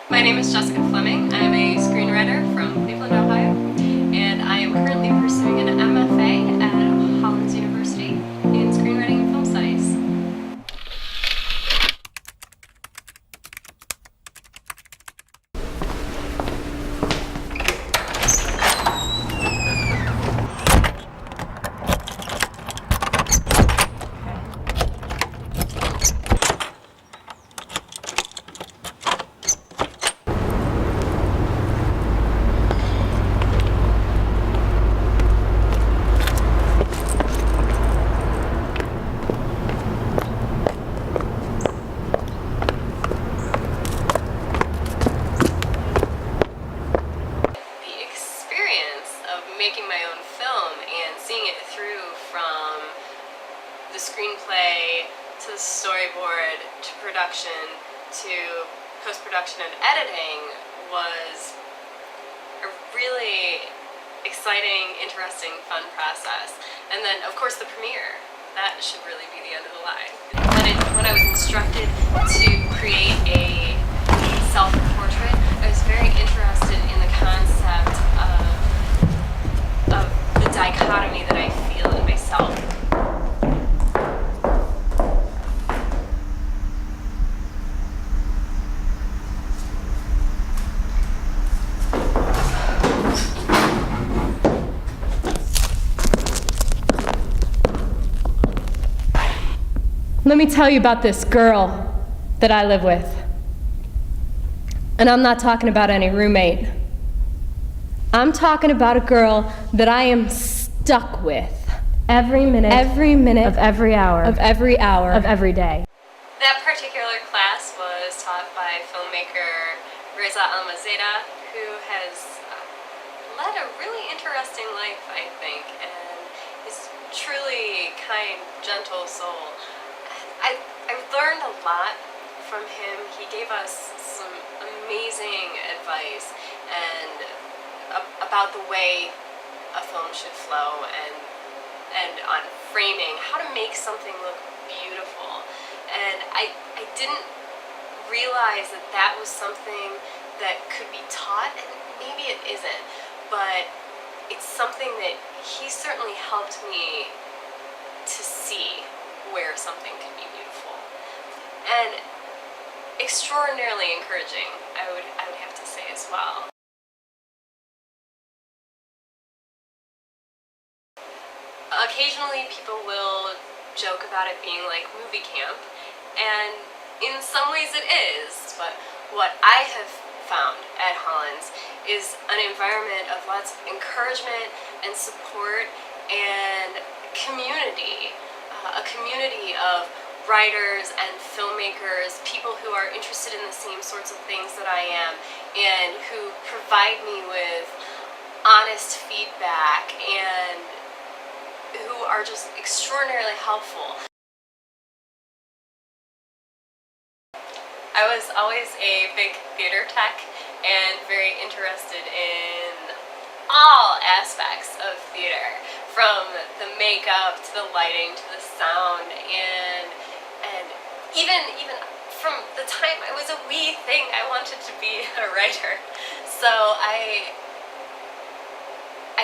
My name is Jessica Flemming. I'm a screenwriter from Cleveland, Ohio, and I am currently pursuing an M.F.A. at Hollins University in screenwriting and film studies. Making my own film and seeing it through from the screenplay to the storyboard to production to post-production and editing was a really exciting, interesting, fun process. And then of course the premiere, that should really be the end of the line. When I was instructed to create a self-portrait, I was very interested in the concept of the dichotomy that I feel in myself. Let me tell you about this girl that I live with. And I'm not talking about any roommate. I'm talking about a girl that I am stuck with every minute of every hour of every day. That particular class was taught by filmmaker Reza Almazeda, who has led a really interesting life, I think, and is truly kind, gentle soul. I learned a lot from him. He gave us some amazing advice and about the way a film should flow and on framing, how to make something look beautiful. And I didn't realize that that was something that could be taught, and maybe it isn't, but it's something that he certainly helped me to see where something can be beautiful. And extraordinarily encouraging, I would have to say as well. Occasionally people will joke about it being like movie camp, and in some ways it is, but what I have found at Hollins is an environment of lots of encouragement and support and community, a community of writers and filmmakers, people who are interested in the same sorts of things that I am, and who provide me with honest feedback and who are just extraordinarily helpful. I was always a big theater tech and very interested in all aspects of theater, from the makeup to the lighting to the sound, and even from the time I was a wee thing, I wanted to be a writer. So I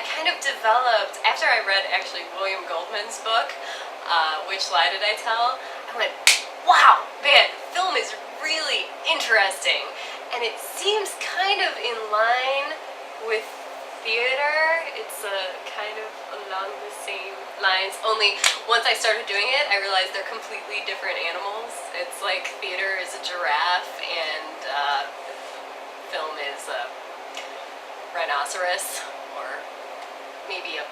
kind of developed, after I read actually William Goldman's book, Which Lie Did I Tell? I went, wow, man, film is really interesting. And it seems kind of in line with theater. It's kind of along the same lines, only once I started doing it, I realized they're completely different animals. It's like theater is a giraffe and film is a rhinoceros, or maybe a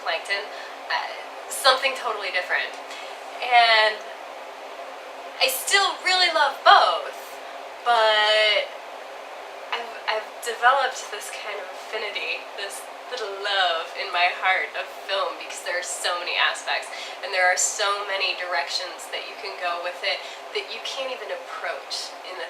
plankton, something totally different. And I still really love both, but I've developed this kind of affinity, this little love in my heart of film, because there are so many aspects and there are so many directions that you can go with it that you can't even approach in the